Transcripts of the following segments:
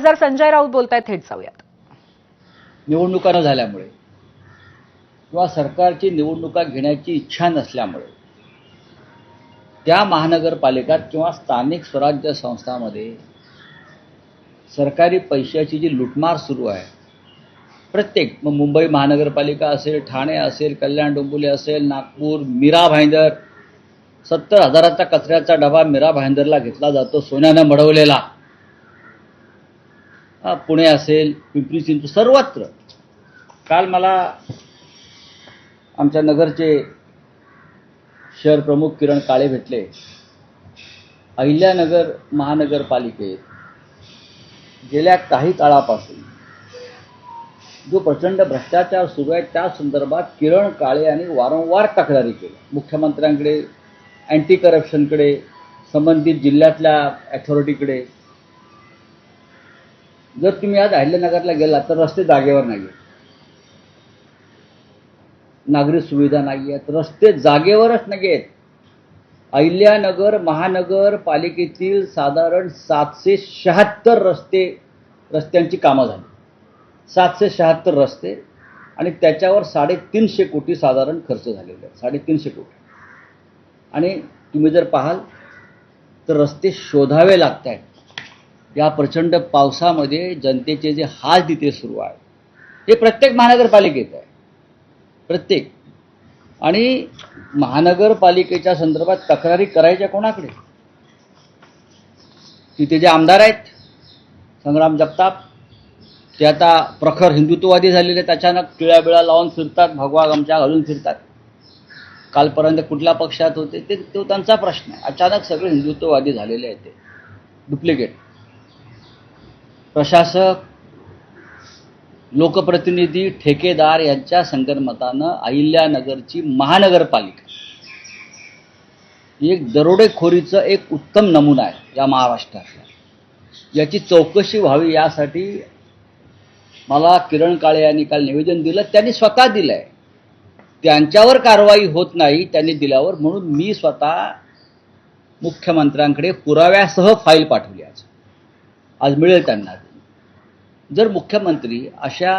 खासदार संजय राऊत बोलतायत, थेट जाऊयात. निवडणुका न झाल्यामुळे किंवा सरकारची निवडणुका घेण्याची इच्छा नसल्यामुळे त्या महानगरपालिकात किंवा स्थानिक स्वराज्य संस्थांमध्ये सरकारी पैशाची जी लुटमार सुरू आहे, प्रत्येक मग मुंबई महानगरपालिका असेल, ठाणे असेल, कल्याण डोंबिवली असेल, नागपूर, मीरा भाईंदर, 70,000चा कचऱ्याचा डबा मीरा भाईंदरला घेतला जातो सोन्यानं मढवलेला. पुणे असेल, पिंपरी चिंचवड, सर्वत्र. काल मला आमच्या नगरचे शहर प्रमुख किरण काळे भेटले. अहिल्यानगर महानगरपालिकेत गेल्या काही काळापासून जो प्रचंड भ्रष्टाचार सुरू आहे त्या संदर्भात किरण काळे यांनी वारंवार तक्रारी केल्या मुख्यमंत्र्यांकडे, अँटी करप्शनकडे, संबंधित जिल्ह्यातल्या अथॉरिटीकडे. जर तुम्ही आज अहिल्यानगरला गेला तर रस्ते जागेवर नाही आहेत, नागरी सुविधा नाही आहेत, रस्ते जागेवरच नाही आहेत. अहिल्यानगर महानगरपालिकेतील साधारण 776 रस्त्यांची कामं झाली. 776 रस्ते आणि त्याच्यावर 350 कोटी साधारण खर्च झालेले आहेत. 350 कोटी. आणि तुम्ही जर पाहाल तर रस्ते शोधावे लागत आहेत. या प्रचंड पावसामध्ये जनतेचे जे हाल तिथे सुरू आहे हे प्रत्येक महानगरपालिकेत आहे, प्रत्येक. आणि महानगरपालिकेच्या संदर्भात तक्रारी करायच्या कोणाकडे? तिथे जे आमदार आहेत संग्राम जगताप, ते आता प्रखर हिंदुत्ववादी झालेले आहेत. अचानक टिळ्या बिळा लावून फिरतात, भगवा गमछा घालून फिरतात. कालपर्यंत कुठल्या पक्षात होते तो त्यांचा प्रश्न आहे. अचानक सगळे हिंदुत्ववादी झालेले आहेत, ते डुप्लिकेट. प्रशासक, लोकप्रतिनिधी, ठेकेदार यांच्या संगनमतानं अहिल्यानगरची महानगरपालिका एक दरोडेखोरीचं एक उत्तम नमुना आहे या महाराष्ट्रातला. याची चौकशी व्हावी यासाठी मला किरण काळे यांनी काल निवेदन दिलं. त्यांनी स्वतः दिलं आहे. त्यांच्यावर कारवाई होत नाही त्यांनी दिल्यावर, म्हणून मी स्वतः मुख्यमंत्र्यांकडे पुराव्यासह फाईल पाठवली. आज मिळेल त्यांना. जर मुख्यमंत्री अशा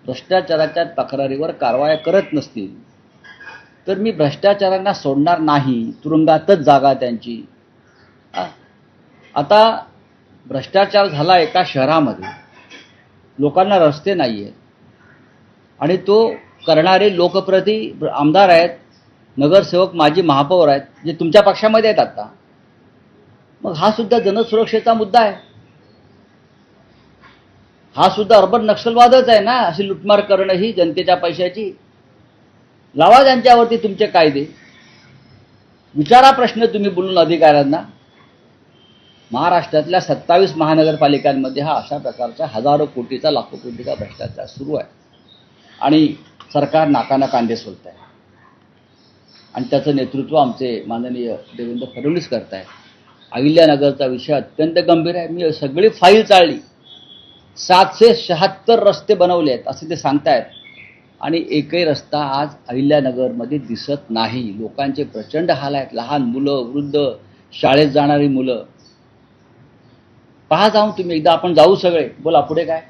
भ्रष्टाचाराच्या तक्रारीवर कारवाया करत नसतील तर मी भ्रष्टाचारांना सोडणार नाही, तुरुंगातच जागा त्यांची. आता भ्रष्टाचार झाला एका शहरामध्ये, लोकांना रस्ते नाही आहेत आणि तो करणारे लोकप्रतिनिधी आमदार आहेत, नगरसेवक, माजी महापौर आहेत, जे तुमच्या पक्षामध्ये आहेत आता. मग हा सुद्धा जनसुरक्षेचा मुद्दा आहे. हा सुद्धा अर्बन नक्षलवादच आहे ना. अशी लुटमार करणं ही जनतेच्या पैशाची. लावा त्यांच्यावरती तुमचे कायदे, विचारा प्रश्न तुम्ही बोलून अधिकाऱ्यांना. महाराष्ट्रातल्या 27 महानगरपालिकांमध्ये हा अशा प्रकारचा हजारो कोटीचा, लाखो कोटीचा भ्रष्टाचार सुरू आहे आणि सरकार नाकाना कांदे सोलत आहे. आणि त्याचं नेतृत्व आमचे माननीय देवेंद्र फडणवीस करत आहे. अहिल्यानगरचा विषय अत्यंत गंभीर आहे. मी सगळी फाईल चाळली. 776 रस्ते बनवले आहेत असे ते सांगतायत आणि एकही रस्ता आज अहिल्यानगरमध्ये दिसत नाही. लोकांचे प्रचंड हाल आहेत. लहान मुलं, वृद्ध, शाळेत जाणारी मुलं. पहा जाऊन तुम्ही एकदा. आपण जाऊ सगळे. बोला पुढे काय.